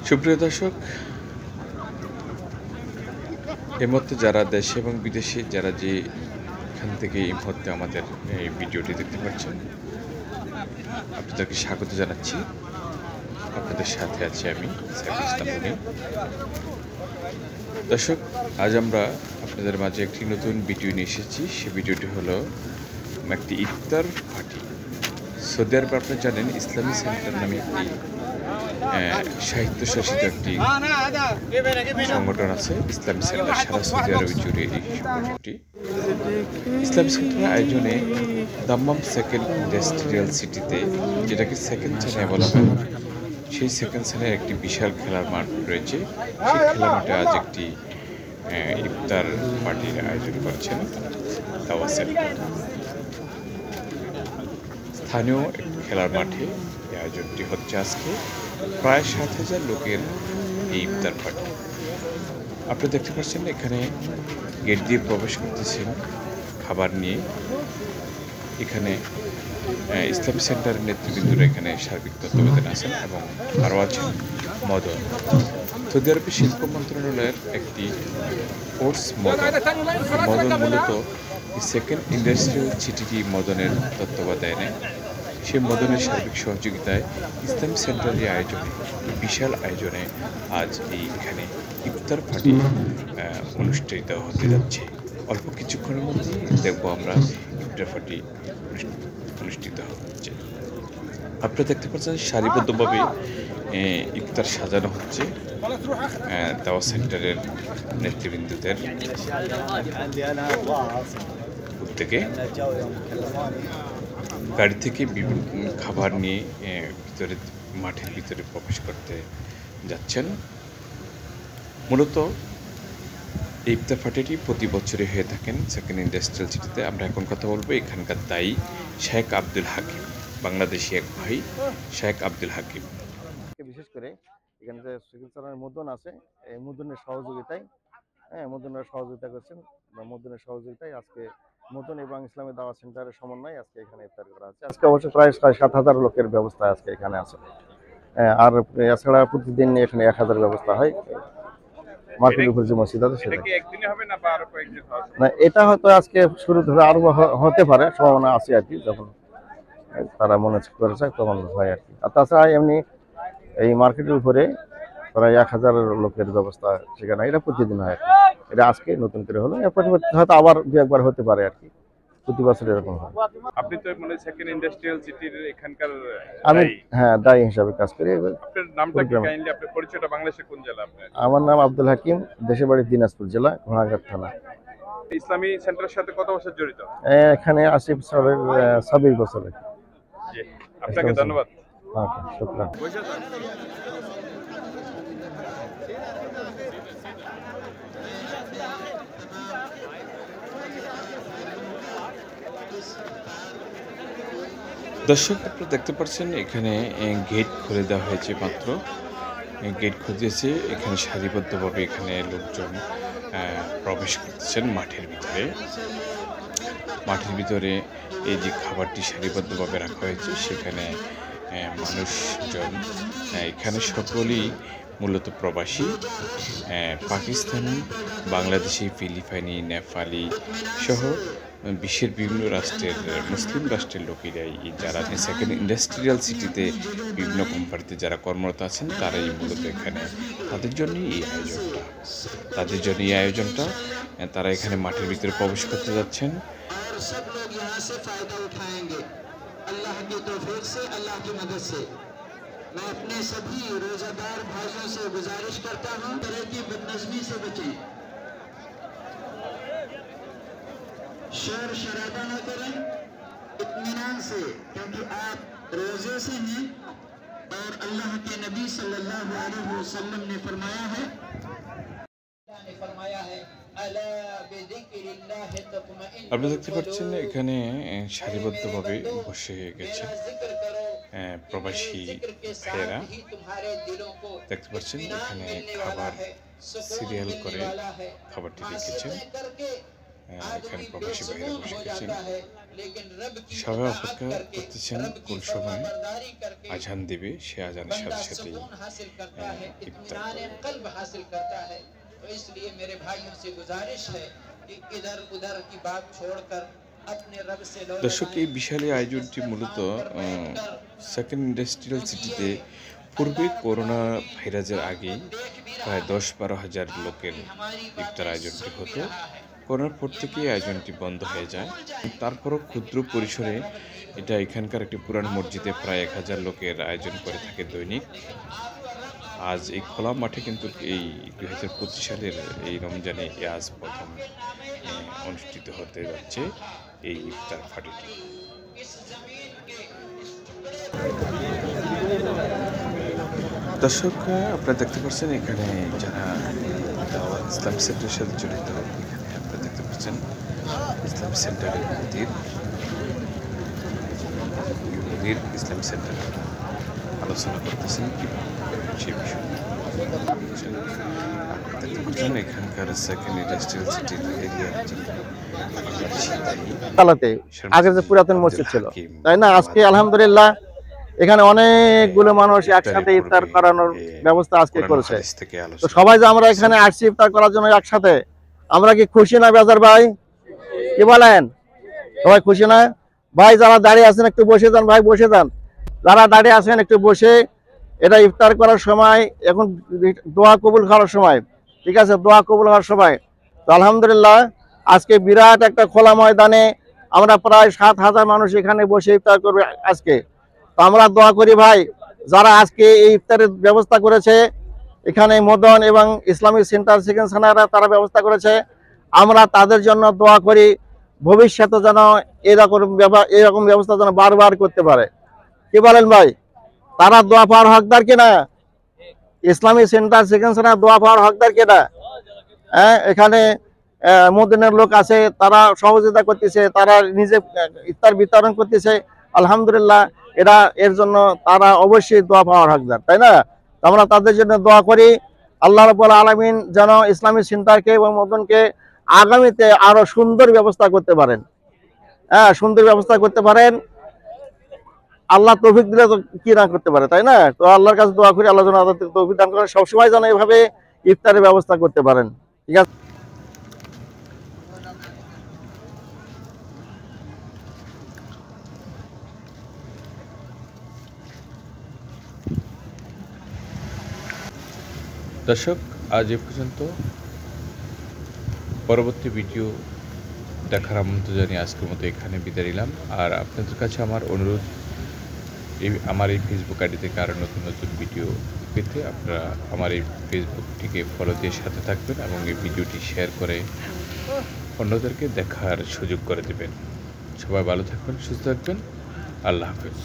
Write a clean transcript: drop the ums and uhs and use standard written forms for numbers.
সুপ্রিয় দর্শক, এই মুহূর্তে যারা দেশে এবং বিদেশে যারা যে এখান থেকে এই মুহূর্তে আমাদের এই ভিডিওটি দেখতে পাচ্ছেন, আপনাদেরকে স্বাগত জানাচ্ছি। আপনাদের সাথে আছি আমি সাইফুল ইসলাম মুনি। দর্শক, আজ আমরা আপনাদের মাঝে একটি নতুন ভিডিও নিয়ে এসেছি। সে ভিডিওটি হলো একটি ইফতার পার্টি। সৌদি আরবে আপনারা জানেন ইসলামী সেন্টার নামে একটি সাহিত্যশাসিত একটি সংগঠন আছে। ইসলামী সেন্টার সারা সৌদি আরবে জুড়ে এই সংগঠনটি। ইসলামী সেন্টারের আয়োজনে দাম্মাম সেকেন্ড ইন্ডাস্ট্রিয়াল সিটিতে, যেটাকে সেকেন্ড সেনে বলা হয়, সেই সেকেন্ড সেনের একটি বিশাল খেলার মাঠ রয়েছে। সেই খেলার মাঠে আজ একটি ইফতার পার্টির আয়োজন করেছেন দাওয়া সেন্টার। স্থানীয় খেলার মাঠে এই আয়োজনটি হচ্ছে আজকে। প্রায় ৭,০০০ লোকের এই ইফতার পার্টি। আপনি দেখতে পাচ্ছেন এখানে গেট দিয়ে প্রবেশ করতেছেন খাবার নিয়ে। এখানে ইসলামী সেন্টারের নেতৃবৃন্দরা এখানে সার্বিক তত্ত্বাবধানে আছেন এবং আরও আছেন মদন। সৌদি আরবের শিল্প মন্ত্রণালয়ের একটি কোর্স মদন মূলত সেকেন্ড ইন্ডাস্ট্রিয়াল সিটিটি মদনের তত্ত্বাবধানে, সে মদনের সার্বিক সহযোগিতায় ইসলামী সেন্টারের আয়োজনে, বিশাল আয়োজনে আজ এইখানে ইফতার পার্টি অনুষ্ঠিত হতে যাচ্ছে। অল্প কিছুক্ষণের মধ্যেই দেখবো আমরা ইফতার পার্টি অনুষ্ঠিত হচ্ছে। আপনারা দেখতে পাচ্ছেন সারিবদ্ধভাবে ইফতার সাজানো হচ্ছে দাওয়া সেন্টারের নেতৃবৃন্দদের উদ্যোগে। গাড়ি থেকে বিভিন্ন খাবার নিয়ে ভিতরে মাঠের ভিতরে প্রবেশ করতে যাচ্ছেন। মূলত এই ইফতার পার্টিটি প্রতি বছরই হয়ে থাকেন সেকেন্ড ইন্ডাস্ট্রিয়াল সিটিতে। আমরা এখন কথা বলবো এখানকার দায়ী শেখ আব্দুল হাকিম, বাংলাদেশি এক ভাই শেখ আব্দুল হাকিম। বিশেষ করে এখানে যে চিকিৎসার মদন আছে, এই মদনের সহযোগিতায় মদনের সহযোগিতা করছেন, মদনের সহযোগিতায় আজকে মদন এবং ইসলামী দাওয়া সেন্টারের সমন্বয়ে আজকে এখানে ইফতার করা হচ্ছে। আজকে অবশ্য প্রায় ৭,০০০ লোকের ব্যবস্থা আজকে এখানে আছে। আর এছাড়া প্রতিদিন এখানে ১,০০০ ব্যবস্থা হয়। মার্কেটের উপর যে মসজিদ আছে সেটা না, এটা হয়তো আজকে শুরু ধরে আরো হতে পারে, সম্ভাবনা আছে আর কি। যখন তারা মনে করেছে তখন হয় আর কি। আর তাছাড়া এমনি এই মার্কেটের উপরে প্রায় ১,০০০ লোকের ব্যবস্থা সেখানে, এটা প্রতিদিন হয় আর কি। এটা আজকে নতুন করে হলো, এর পরিবর্তে হয়তো আবার দু একবার হতে পারে আর কি। প্রতি বছর এরকম হয়। আপনি তো মানে সেকেন্ড ইন্ডাস্ট্রিয়াল সিটির এখানকার আমি দায়ী হিসাবে কাজ করি। আপনার নামটা কি, কাইন্ডলি আপনার পরিচয়টা? বাংলাদেশের কোন জেলা আপনার? আমার নাম আব্দুল হাকিম, দেশের বাড়ি দিনাজপুর জেলা, ঘোড়াঘাট থানা। ইসলামী সেন্টারের সাথে কত বছর জড়িত? এখানে 26 বছর। আপনাকে ধন্যবাদ। শুকরান। দর্শক, আপনারা দেখতে পাচ্ছেন এখানে গেট খুলে দেওয়া হয়েছে মাত্র। গেট খুলেছে, এখানে সারিবদ্ধভাবে এখানে লোকজন প্রবেশ করতেছেন মাঠের ভিতরে। মাঠের ভিতরে এই যে খাবারটি সারিবদ্ধভাবে রাখা হয়েছে, সেখানে মানুষজন, এখানে সকলেই মূলত প্রবাসী, পাকিস্তানি, বাংলাদেশি, ফিলিপাইনি, নেপালি সহ বিশ্বের বিভিন্ন রাষ্ট্রের, মুসলিম রাষ্ট্রের লোকেরাই, যারা সেকেন্ড ইন্ডাস্ট্রিয়াল সিটিতে বিভিন্ন কোম্পানিতে যারা কর্মরত আছেন, তারাই মূলত এখানে, তাদের জন্যই এই আয়োজনটা। তারা এখানে মাঠের ভিতরে প্রবেশ করতে যাচ্ছেন। मैं अपने सभी रोजादार भाइयों से गुजारिश करता हूं, तरह की बदनज़मी से बचें, शोर शराबा न करें, इत्मीनान से, क्योंकि आप रोजे से हैं और अल्लाह के नबी सल्लल्लाहु अलैहि वसल्लम ने फरमाया है আপনি দেখতে পাচ্ছেন এখানে সারিবদ্ধভাবে বসে গেছে প্রবাসী ভাইয়েরা। দেখতে পাচ্ছেন এখানে খাবার সিরিয়াল করে খাবারটি রেখেছেন। এখানে প্রবাসী ভাইরা বসে গেছেন, সবাই অপেক্ষা করতেছেন কোন সময় আজান দিবে, সে আজানের সাথে সাথেই ইফতার করবে। तो इसलिए मेरे भाइयों से गुजारिश है कि इधर उधर की बात छोड़कर अपने रब से দর্শক, এই বিশাল এই আয়োজনটি মূলত সেকেন্ড ইন্ডাস্ট্রিয়াল সিটিতে পূর্বে করোনা ভাইরাসের আগে প্রায় 10-12 হাজার লোকের ইফতার আয়োজনটি হতো। করোনার পর থেকে এই আয়োজনটি বন্ধ হয়ে যায়। তারপরও ক্ষুদ্র পরিসরে এটা এখানকার একটি পুরান মসজিদে প্রায় 1000 লোকের আয়োজন করে থাকে দৈনিক। আজ এই খোলা মাঠে কিন্তু এই 2025 সালের এই রমজানে আজ প্রথম অনুষ্ঠিত হতে যাচ্ছে এই ইফতার পার্টিটি। দর্শক, আপনারা দেখতে পাচ্ছেন এখানে যারা ইসলাম সেন্টারের সাথে জড়িত, এখানে আপনারা দেখতে পাচ্ছেন ইসলাম সেন্টারের মুদির ইসলাম সেন্টার আলোচনা করতেছেন সেই বিষয়ে। দেখতে পাচ্ছেন এখানকার সেকেন্ড ইন্ডাস্ট্রিয়াল সিটির এরিয়ার তালাতে আগে যে পুরাতন মসজিদ ছিল, তাই না? আজকে আলহামদুলিল্লাহ এখানে অনেকগুলো মানুষ একসাথে ইফতার করানোর ব্যবস্থা আজকে করেছে। তো সবাই যে আমরা এখানে আসছি ইফতার করার জন্য একসাথে, আমরা কি খুশি না বেজার ভাই? কি বলেন? সবাই খুশি না ভাই? যারা দাঁড়িয়ে আছেন একটু বসে যান ভাই, বসে যান। যারা দাঁড়িয়ে আছেন একটু বসে, এটা ইফতার করার সময়, এখন দোয়া কবুল হওয়ার সময়, ঠিক আছে? দোয়া কবুল হওয়ার সময়। তো আলহামদুলিল্লাহ আজকে বিরাট একটা খোলা ময়দানে আমরা প্রায় 7000 মানুষ এখানে বসে ইফতার করবে আজকে। তো আমরা দোয়া করি ভাই, যারা আজকে এই ইফতারের ব্যবস্থা করেছে, এখানে মদন এবং ইসলামিক সেন্টার সেকেন্ড সানারা তারা ব্যবস্থা করেছে, আমরা তাদের জন্য দোয়া করি ভবিষ্যতে যেন এরকম ব্যবস্থা যেন বারবার করতে পারে। কি বলেন ভাই? তারা দোয়া পাওয়ার হকদার কিনা? ইসলামিক সেন্টার সেকেন্ড সানার দোয়া পাওয়ার হকদার কিনা? হ্যাঁ, এখানে মদিনার লোক আছে, তারা সহযোগিতা করতেছে, তারা নিজে ইফতার বিতরণ করতেছে। আলহামদুলিল্লাহ এর জন্য তারা অবশ্যই দোয়া পাওয়ার হকদার, তাই না? আমরা তাদের জন্য দোয়া করি আল্লাহ রাব্বুল আলামিন যেন ইসলামিক সেন্টারকে এবং মদনকে আগামীতে আরো সুন্দর ব্যবস্থা করতে পারেন। হ্যাঁ, সুন্দর ব্যবস্থা করতে পারেন। আল্লাহ তৌফিক দিলে তো কি না করতে পারে, তাই না? তো আল্লাহর কাছে দোয়া করি আল্লাহ যেন তৌফিক দান করেন, সবসময় যেন এভাবে ইফতারের ব্যবস্থা করতে পারেন। ঠিক আছে। দর্শক, আজ এ পর্যন্ত। পরবর্তী ভিডিও দেখার আমন্ত্রণ জানিয়ে আজকের মতো এখানে বিদায় নিলাম। আর আপনাদের কাছে আমার অনুরোধ, আমার এই ফেসবুক আইডি থেকে আরও নতুন নতুন ভিডিও পেতে আপনারা আমার এই ফেসবুকটিকে ফলো দিয়ে সাথে থাকবেন এবং এই ভিডিওটি শেয়ার করে অন্যদেরকে দেখার সুযোগ করে দেবেন। সবাই ভালো থাকবেন, সুস্থ থাকবেন। আল্লাহ হাফেজ।